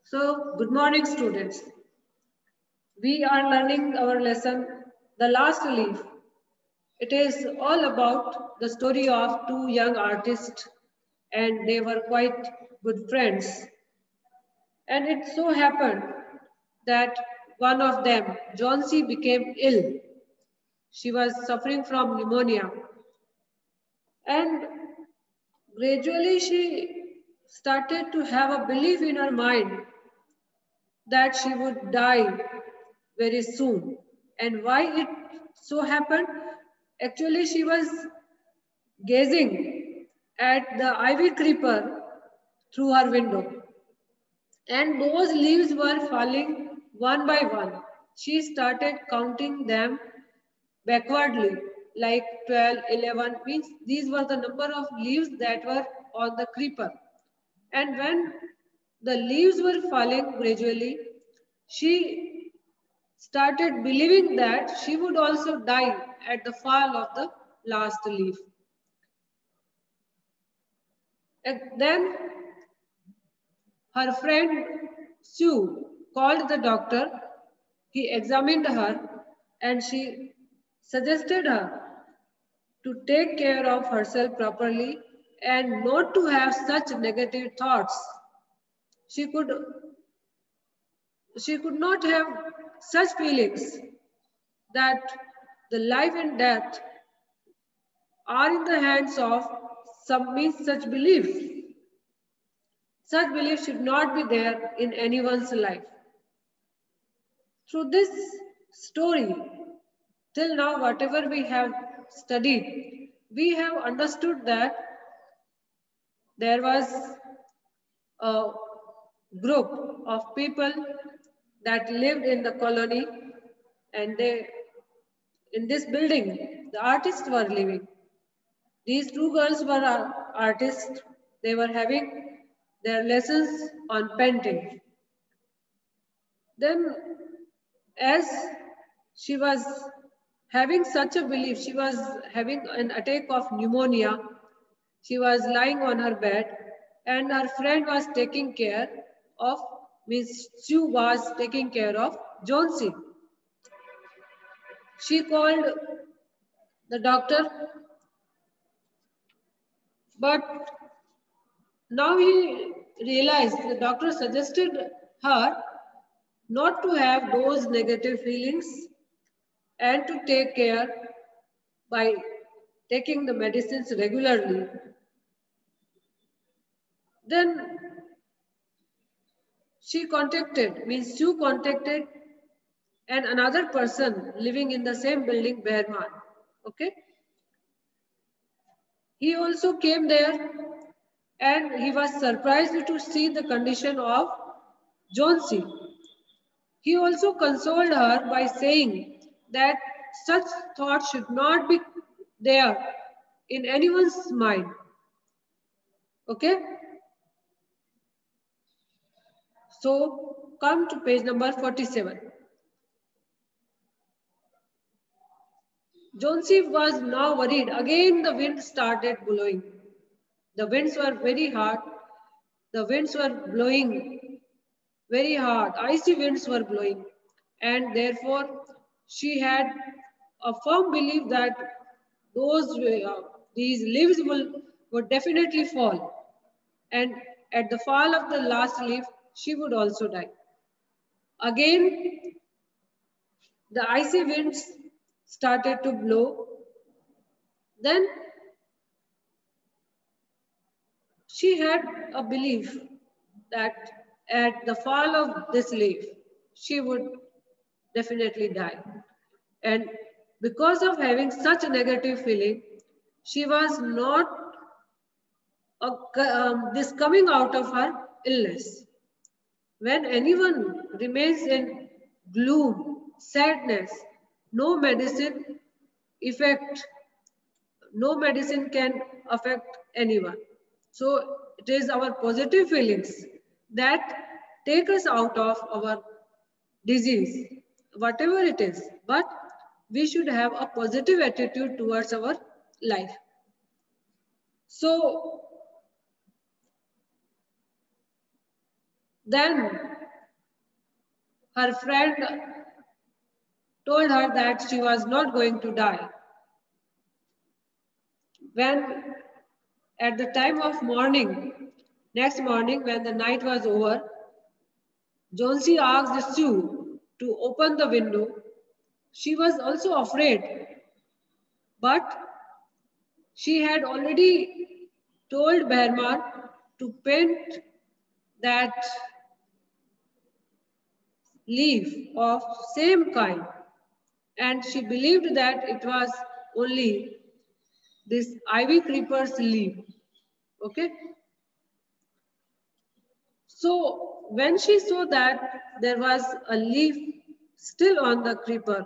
So, good morning, students. We are learning our lesson, The Last Leaf. It is all about the story of two young artists, and they were quite good friends. And it so happened that one of them, Johnsy, became ill. She was suffering from pneumonia, and gradually she started to have a belief in her mind that she would die very soon. And why it so happened? Actually, she was gazing at the ivy creeper through her window, and those leaves were falling one by one. She started counting them backwardly, like 12, 11, means these were the number of leaves that were on the creeper. And when the leaves were falling gradually, she started believing that she would also die at the fall of the last leaf. And then her friend Sue called the doctor. He examined her and she suggested her to take care of herself properly and not to have such negative thoughts. She could she could not have such feelings that the life and death are in the hands of some means such belief. Such belief should not be there in anyone's life. Through this story, till now, whatever we have studied, we have understood that there was a group of people that lived in the colony, and they, in this building, the artists were living. These two girls were artists. They were having their lessons on painting. Then, as she was having such a belief, she was having an attack of pneumonia. She was lying on her bed, and her friend was taking care of, Miss Sue was taking care of Johnsy. She called the doctor, but now he realized, the doctor suggested her not to have those negative feelings and to take care by taking the medicines regularly. Then Sue contacted and another person living in the same building, Behrman. Okay. He also came there and he was surprised to see the condition of Johnsy. He also consoled her by saying that such thoughts should not be there in anyone's mind. Okay? So come to page number 47. Johnsy was now worried. Again the wind started blowing. The winds were very hard. The winds were blowing very hard. Icy winds were blowing. And therefore she had a firm belief that these leaves would definitely fall. And at the fall of the last leaf, she would also die. Again, the icy winds started to blow. Then she had a belief that at the fall of this leaf, she would definitely die. And because of having such a negative feeling, she was not this coming out of her illness. When anyone remains in gloom, sadness, no medicine effect, no medicine can affect anyone. So it is our positive feelings that take us out of our disease, whatever it is. But we should have a positive attitude towards our life. So then her friend told her that she was not going to die. When at the time of morning, next morning when the night was over, Jhansi asked Sue to open the window. She was also afraid, but she had already told Behrman to paint that leaf of same kind, and she believed that it was only this ivy creeper's leaf. Okay. So when she saw that there was a leaf still on the creeper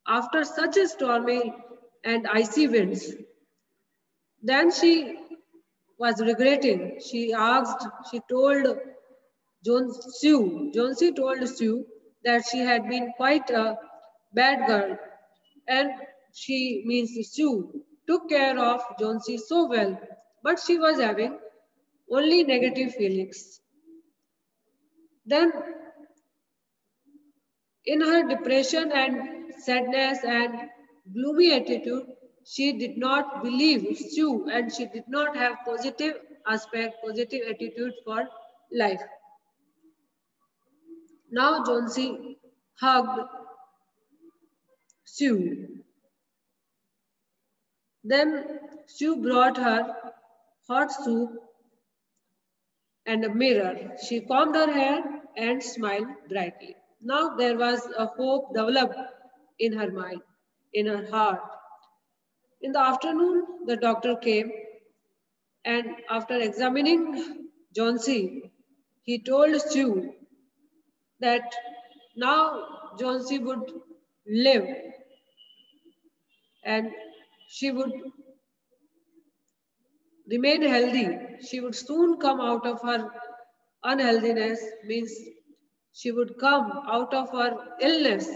after such a stormy and icy winds, then she was regretting. She told Jhansi told Sue that she had been quite a bad girl, and she means Sue took care of Jhansi so well, but she was having only negative feelings. Then, in her depression and sadness and gloomy attitude, she did not believe Sue and she did not have positive aspect, positive attitude for life. Now Jhansi hugged Sue. Then Sue brought her hot soup and a mirror. She combed her hair and smiled brightly. Now there was a hope developed in her mind, in her heart. In the afternoon, the doctor came, and after examining Jhansi, he told Sue that now Jhansi would live and she would remain healthy. She would soon come out of her unhealthiness, means she would come out of her illness.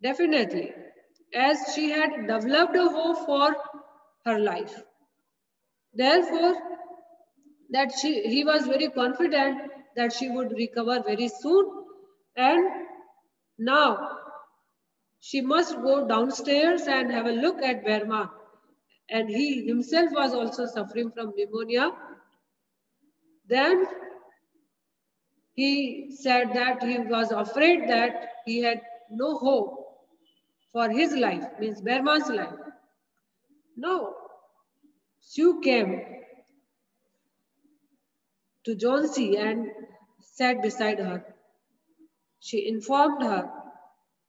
Definitely, as she had developed a hope for her life. Therefore, he was very confident that she would recover very soon, and now she must go downstairs and have a look at Behrman. And he himself was also suffering from pneumonia. Then he said that he was afraid that he had no hope for his life, means Behrman's life. No, Sue came to Jhansi and sat beside her. She informed her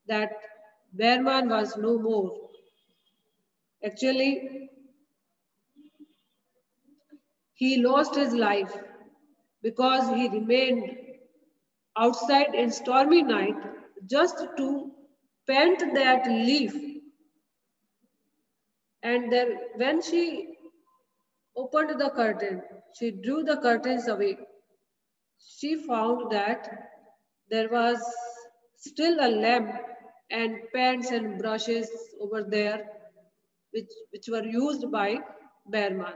that Behrman was no more. Actually, he lost his life because he remained outside in stormy night just to paint that leaf. And then when she opened the curtain, she drew the curtains away. She found that there was still a lamp and paints and brushes over there which were used by Behrman.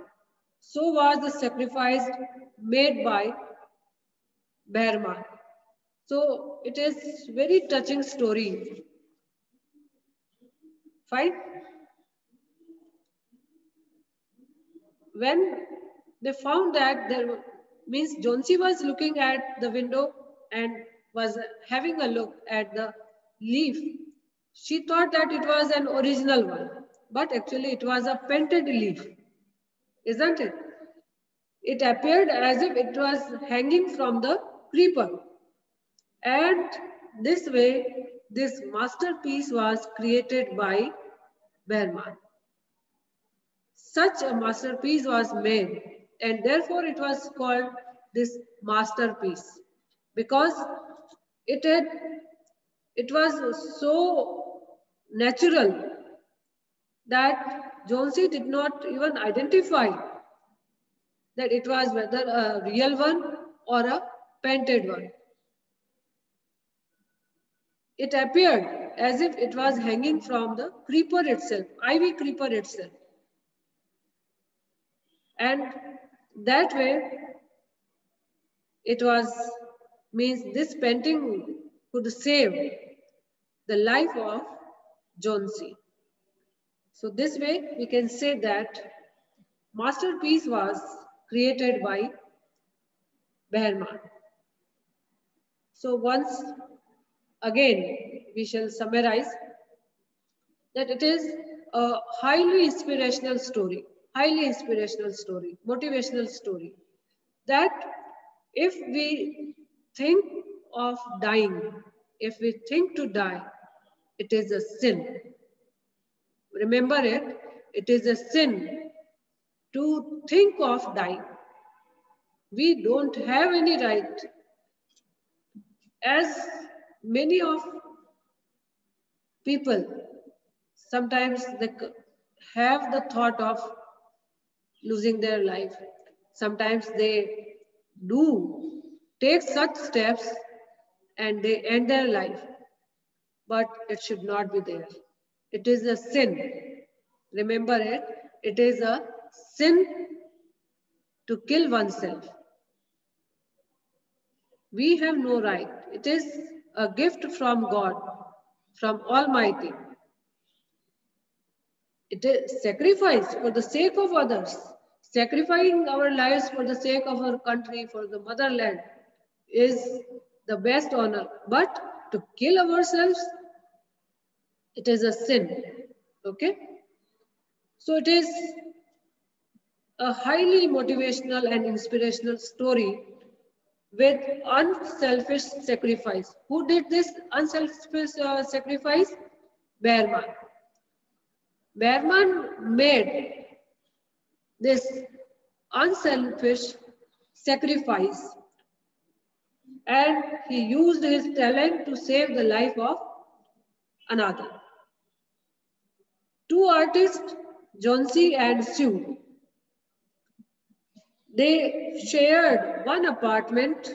So was the sacrifice made by Behrman. So it is very touching story. Fine. When they found that there means Jhansi was looking at the window and was having a look at the leaf, she thought that it was an original one, but actually it was a painted leaf, isn't it? It appeared as if it was hanging from the creeper. And this way, this masterpiece was created by Behrman. Such a masterpiece was made, and therefore it was called this masterpiece because it had it was so natural that Jhansi did not even identify that it was whether a real one or a painted one. It appeared as if it was hanging from the creeper itself, ivy creeper itself. And that way it was means this painting could save the life of Jhansi. So this way we can say that masterpiece was created by Behrman. So once again we shall summarize that it is a highly inspirational story, motivational story, that if we think of dying, if we think to die, it is a sin. Remember it, it is a sin to think of dying. We don't have any right, as many of people sometimes they have the thought of losing their life. Sometimes they do take such steps and they end their life. But it should not be there. It is a sin. Remember it. It is a sin to kill oneself. We have no right. It is a gift from God, from Almighty. It is sacrifice for the sake of others. Sacrificing our lives for the sake of our country, for the motherland, is the best honor. But to kill ourselves, it is a sin. Okay? So it is a highly motivational and inspirational story with unselfish sacrifice. Who did this unselfish sacrifice? Behrman. Behrman made this unselfish sacrifice and he used his talent to save the life of another. Two artists, Jhansi and Sue, they shared one apartment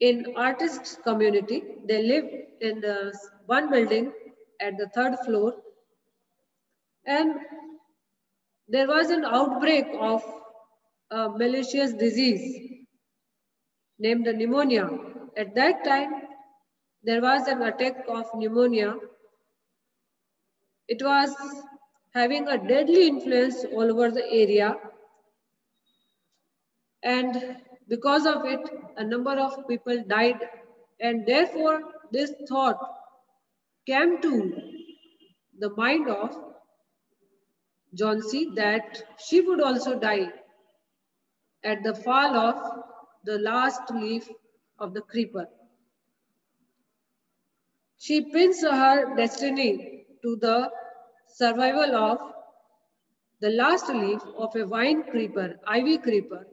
in artists' community. They lived in one building at the 3rd floor, and there was an outbreak of a malicious disease named pneumonia. At that time, there was an attack of pneumonia. It was having a deadly influence all over the area, and because of it, a number of people died, and therefore this thought came to the mind of Jhansi that she would also die at the fall of the last leaf of the creeper. She pins her destiny to the survival of the last leaf of a vine creeper, ivy creeper,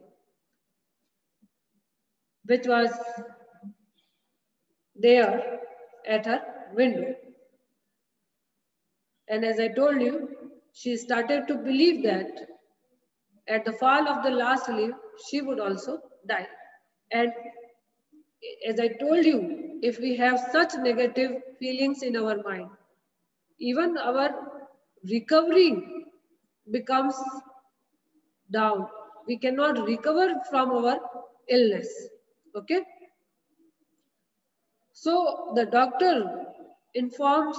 which was there at her window. And as I told you, she started to believe that at the fall of the last leaf, she would also die. And as I told you, if we have such negative feelings in our mind, even our recovery becomes down. We cannot recover from our illness. Okay? So the doctor informs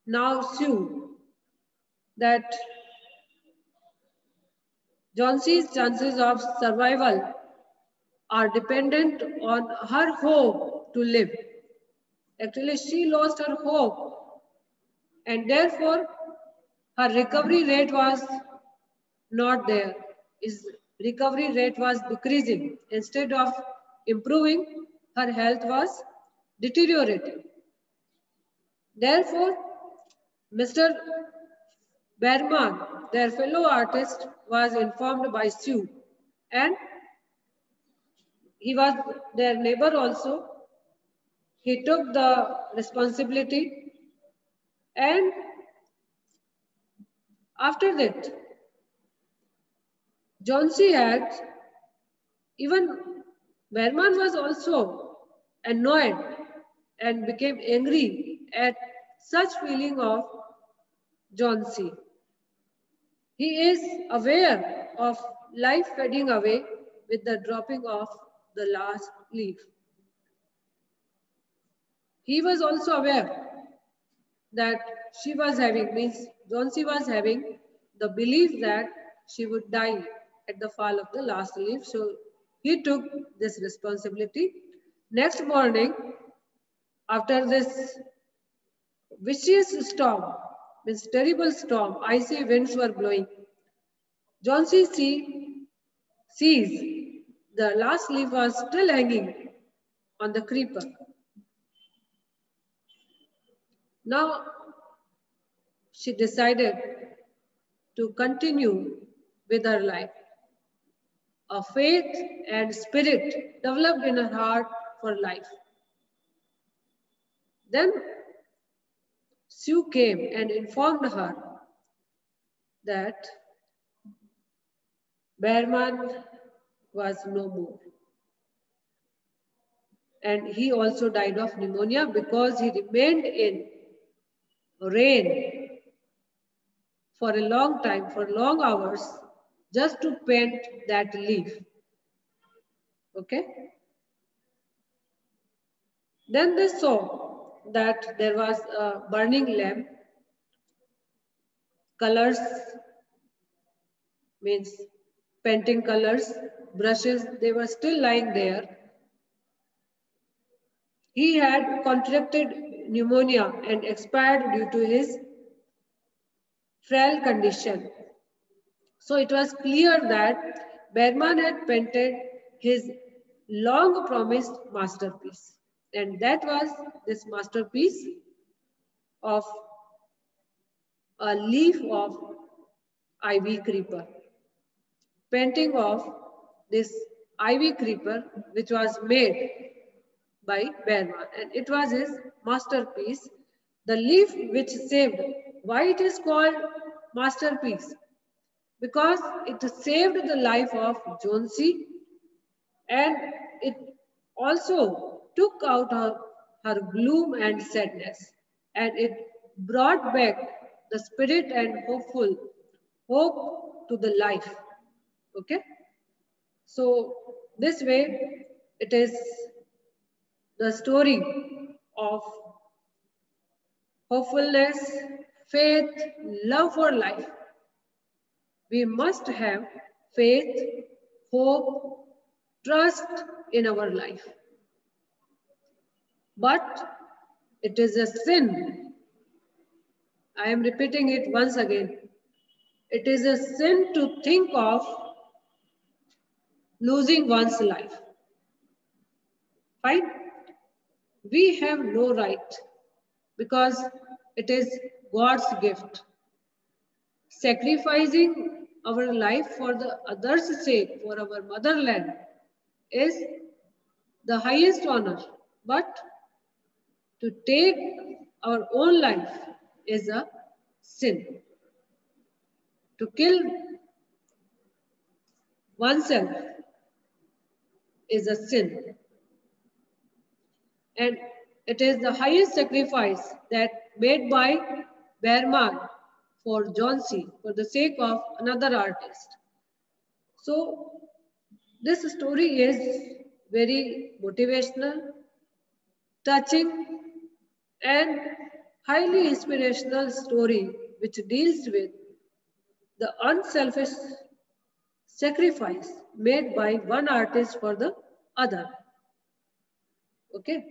now Sue that Jhansi's chances of survival are dependent on her hope to live. Actually, she lost her hope, and therefore her recovery rate was not there. His recovery rate was decreasing. Instead of improving, her health was deteriorating. Therefore, Mr. Behrman, their fellow artist, was informed by Sue, and he was their neighbor also. He took the responsibility, and after that, Jhansi had, even Behrman was also annoyed and became angry at such feeling of Jhansi. He is aware of life fading away with the dropping of the last leaf. he was also aware that she was having, means Jhansi was having the belief that she would die at the fall of the last leaf. So he took this responsibility. Next morning, after this vicious storm, means terrible storm, icy winds were blowing, Jhansi sees the last leaf was still hanging on the creeper. Now she decided to continue with her life. A faith and spirit developed in her heart for life. Then Sue came and informed her that Behrman was no more. And he also died of pneumonia because he remained in rain for a long time, for long hours, just to paint that leaf. Okay? Then they saw that there was a burning lamp. Colors, means painting colors, brushes, they were still lying there. He had contracted pneumonia and expired due to his frail condition. So it was clear that Behrman had painted his long promised masterpiece. And that was this masterpiece of a leaf of ivy creeper. Painting of this ivy creeper, which was made by Behrman, and it was his masterpiece. The leaf which saved. Why it is called masterpiece? Because it saved the life of Jhansi, and it also took out her gloom and sadness, and it brought back the spirit and hope to the life. Okay, so this way it is the story of hopefulness, faith, love for life. We must have faith, hope, trust in our life. But it is a sin. I am repeating it once again. It is a sin to think of losing one's life. Fine? We have no right because it is God's gift. Sacrificing our life for the others' sake, for our motherland, is the highest honor. But to take our own life is a sin. To kill oneself is a sin. And it is the highest sacrifice that made by Behrman for Jhansi for the sake of another artist. So this story is very motivational, touching, and highly inspirational story which deals with the unselfish sacrifice made by one artist for the other. Okay.